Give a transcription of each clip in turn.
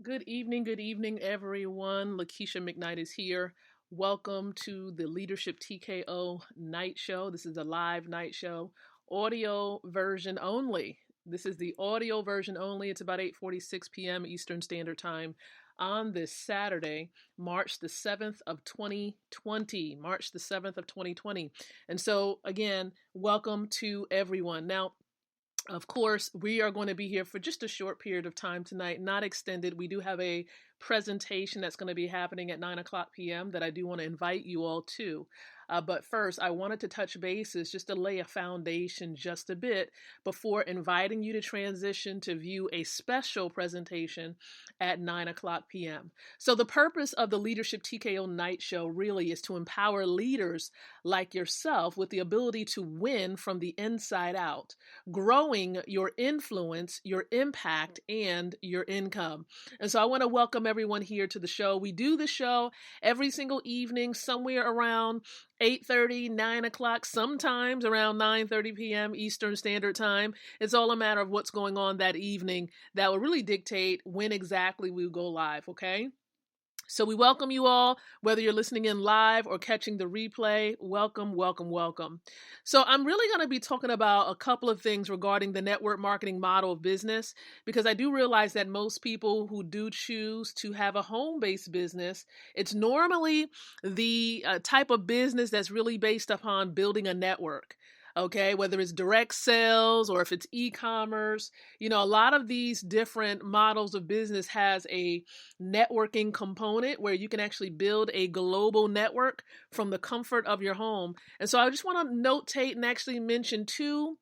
Good evening, everyone. Lakeisha-mcknight is here. Welcome to the Leadership TKO Night Show. This is a live night show, audio version only. This is the audio version only. It's about 8:46 p.m. Eastern Standard Time on this Saturday, March the 7th of 2020. March the 7th of 2020. And so, again, welcome to everyone. Now, of course, we are going to be here for just a short period of time tonight, not extended. We do have a presentation that's going to be happening at 9 o'clock p.m. that I do want to invite you all to. But first, I wanted to touch bases just to lay a foundation just a bit before inviting you to transition to view a special presentation at 9 o'clock p.m. So the purpose of the Leadership TKO Night Show really is to empower leaders like yourself with the ability to win from the inside out, growing your influence, your impact, and your income. And so I want to welcome everyone here to the show. We do the show every single evening, somewhere around 8:30, 9 o'clock, sometimes around 9:30 p.m. Eastern Standard Time. It's all a matter of what's going on that evening that will really dictate when exactly we go live, okay? So we welcome you all, whether you're listening in live or catching the replay. Welcome, welcome, welcome. So I'm really going to be talking about a couple of things regarding the network marketing model of business, because I do realize that most people who do choose to have a home-based business, it's normally the type of business that's really based upon building a network. Okay, whether it's direct sales or if it's e-commerce, a lot of these different models of business has a networking component where you can actually build a global network from the comfort of your home. And so I just want to notate and actually mention two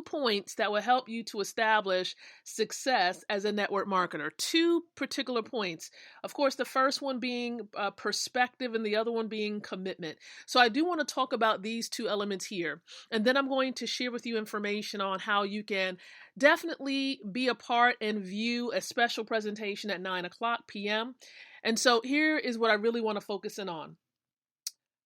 points that will help you to establish success as a network marketer. Two particular points. Of course, the first one being perspective and the other one being commitment. So I do want to talk about these two elements here. And then I'm going to share with you information on how you can definitely be a part and view a special presentation at 9 o'clock p.m. And so here is what I really want to focus in on.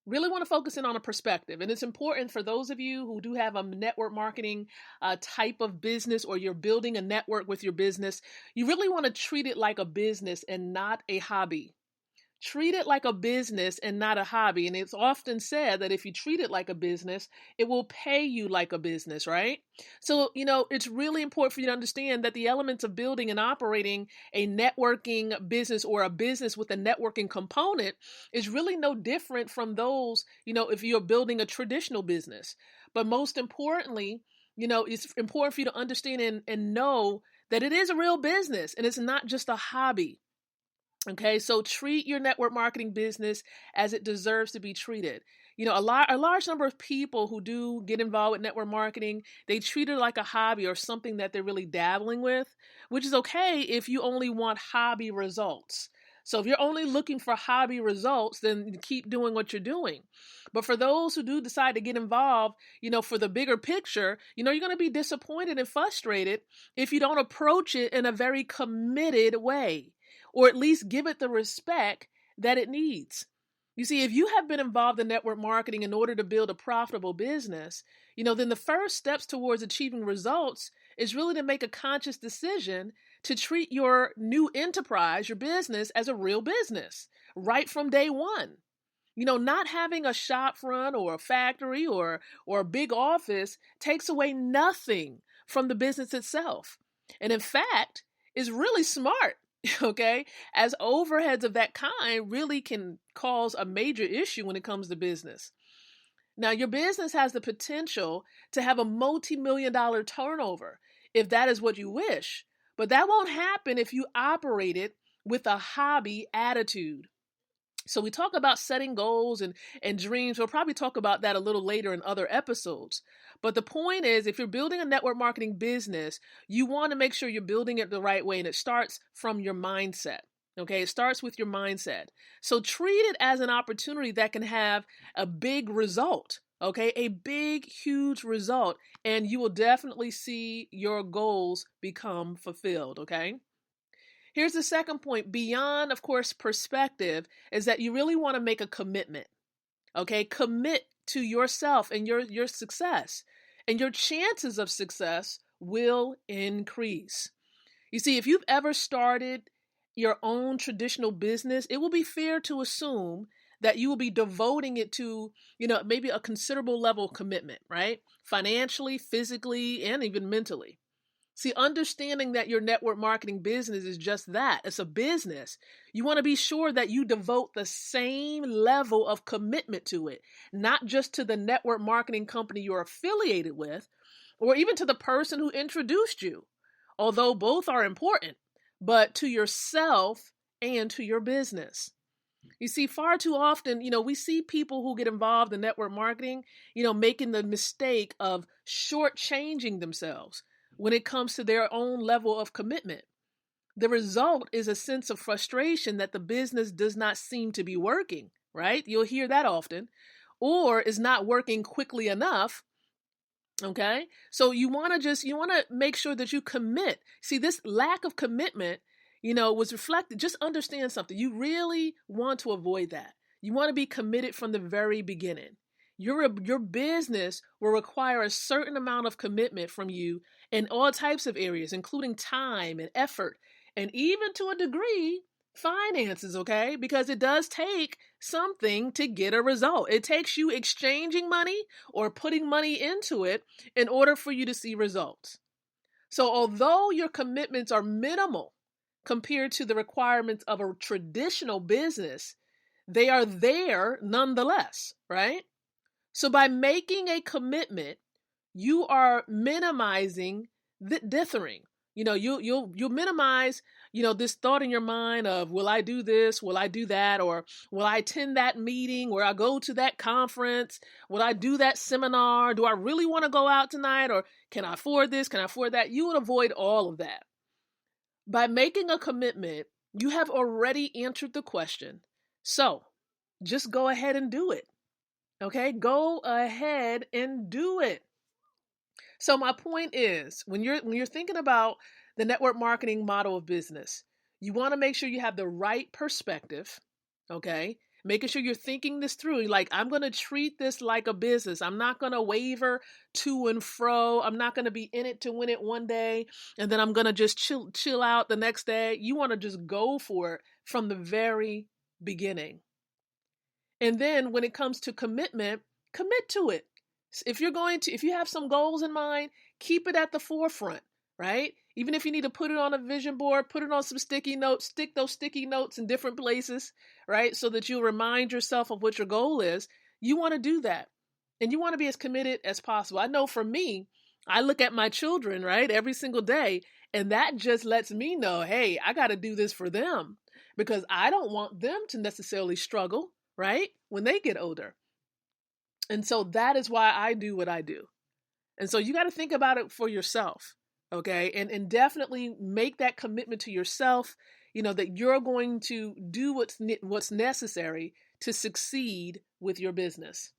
Really want to focus in on a perspective. And it's important for those of you who do have a network marketing type of business, or you're building a network with your business. You really want to treat it like a business and not a hobby. Treat it like a business and not a hobby. And it's often said that if you treat it like a business, it will pay you like a business, right? So, it's really important for you to understand that the elements of building and operating a networking business, or a business with a networking component, is really no different from those, if you're building a traditional business. But most importantly, it's important for you to understand and know that it is a real business and it's not just a hobby. Okay, so treat your network marketing business as it deserves to be treated. A large number of people who do get involved with network marketing, they treat it like a hobby or something that they're really dabbling with, which is okay if you only want hobby results. So if you're only looking for hobby results, then keep doing what you're doing. But for those who do decide to get involved, for the bigger picture, you're going to be disappointed and frustrated if you don't approach it in a very committed way, or at least give it the respect that it needs. You see, if you have been involved in network marketing in order to build a profitable business, then the first steps towards achieving results is really to make a conscious decision to treat your new enterprise, your business, as a real business right from day one. Not having a shop front or a factory or a big office takes away nothing from the business itself. And in fact, is really smart. Okay, as overheads of that kind really can cause a major issue when it comes to business. Now, your business has the potential to have a multi-million-dollar turnover if that is what you wish, but that won't happen if you operate it with a hobby attitude. So we talk about setting goals and dreams. We'll probably talk about that a little later in other episodes. But the point is, if you're building a network marketing business, you want to make sure you're building it the right way. And it starts from your mindset. Okay, it starts with your mindset. So treat it as an opportunity that can have a big result. Okay, a big, huge result. And you will definitely see your goals become fulfilled. Okay. Here's the second point, beyond, of course, perspective, is that you really want to make a commitment. Okay, commit to yourself and your success, and your chances of success will increase. You see, if you've ever started your own traditional business, it will be fair to assume that you will be devoting it to, maybe a considerable level of commitment, right? Financially, physically, and even mentally. See, understanding that your network marketing business is just that, it's a business. You want to be sure that you devote the same level of commitment to it, not just to the network marketing company you're affiliated with, or even to the person who introduced you, although both are important, but to yourself and to your business. You see, far too often, we see people who get involved in network marketing, making the mistake of shortchanging themselves when it comes to their own level of commitment. The result is a sense of frustration that the business does not seem to be working, right? You'll hear that often, or is not working quickly enough. Okay. So you want to make sure that you commit. See, this lack of commitment, was reflected. Just understand something. You really want to avoid that. You want to be committed from the very beginning. Your business will require a certain amount of commitment from you in all types of areas, including time and effort, and even to a degree, finances, okay? Because it does take something to get a result. It takes you exchanging money or putting money into it in order for you to see results. So although your commitments are minimal compared to the requirements of a traditional business, they are there nonetheless, right? So by making a commitment, you are minimizing the dithering. You'll minimize, this thought in your mind of, will I do this? Will I do that? Or will I attend that meeting? Will I go to that conference? Will I do that seminar? Do I really want to go out tonight? Or can I afford this? Can I afford that? You would avoid all of that. By making a commitment, you have already answered the question. So just go ahead and do it. Okay, go ahead and do it. So my point is, when you're thinking about the network marketing model of business, you want to make sure you have the right perspective, okay? Making sure you're thinking this through. Like, I'm going to treat this like a business. I'm not going to waver to and fro. I'm not going to be in it to win it one day, and then I'm going to just chill out the next day. You want to just go for it from the very beginning. And then when it comes to commitment, commit to it. If you have some goals in mind, keep it at the forefront, right? Even if you need to put it on a vision board, put it on some sticky notes, stick those sticky notes in different places, right? So that you'll remind yourself of what your goal is. You want to do that. And you want to be as committed as possible. I know for me, I look at my children, right, every single day, and that just lets me know, hey, I got to do this for them because I don't want them to necessarily struggle, right, when they get older. And so that is why I do what I do. And so you got to think about it for yourself, okay? And definitely make that commitment to yourself, that you're going to do what's necessary to succeed with your business.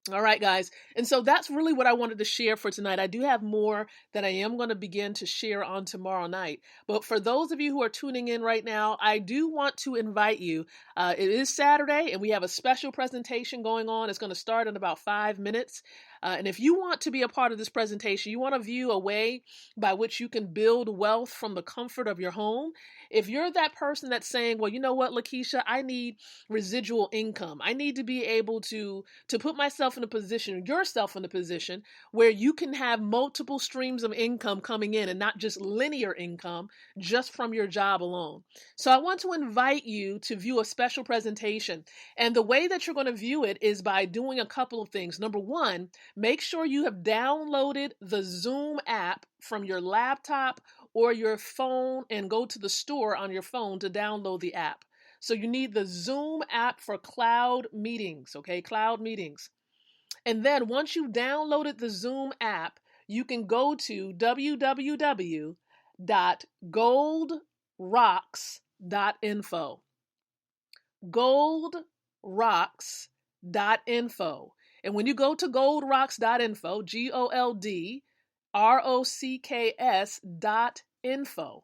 All right, guys. And so that's really what I wanted to share for tonight. I do have more that I am going to begin to share on tomorrow night. But for those of you who are tuning in right now, I do want to invite you. It is Saturday, and we have a special presentation going on. It's going to start in about 5 minutes. And if you want to be a part of this presentation, you want to view a way by which you can build wealth from the comfort of your home. If you're that person that's saying, well, you know what, Lakeisha, I need residual income. I need to be able to put yourself in a position where you can have multiple streams of income coming in and not just linear income just from your job alone. So I want to invite you to view a special presentation. And the way that you're going to view it is by doing a couple of things. Number one, make sure you have downloaded the Zoom app from your laptop or your phone and go to the store on your phone to download the app. So you need the Zoom app for cloud meetings, okay? Cloud meetings. And then once you've downloaded the Zoom app, you can go to www.goldrocks.info. Goldrocks.info. And when you go to goldrocks.info, GOLDROCKS.info,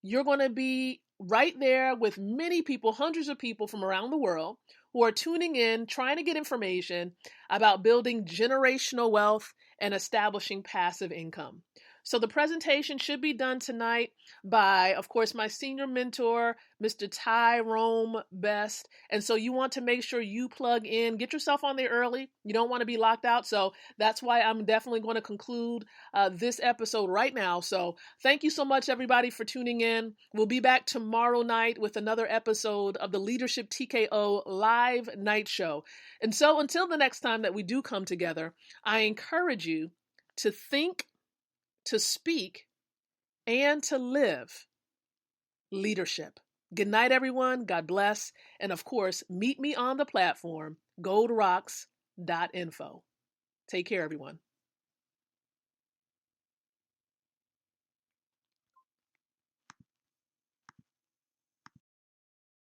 you're going to be right there with many people, hundreds of people from around the world who are tuning in, trying to get information about building generational wealth and establishing passive income. So the presentation should be done tonight by, of course, my senior mentor, Mr. Tyrone Best. And so you want to make sure you plug in, get yourself on there early. You don't want to be locked out. So that's why I'm definitely going to conclude this episode right now. So thank you so much, everybody, for tuning in. We'll be back tomorrow night with another episode of the Leadership TKO live night show. And so until the next time that we do come together, I encourage you to think, to speak, and to live leadership. Good night, everyone. God bless. And of course, meet me on the platform, goldrocks.info. Take care, everyone.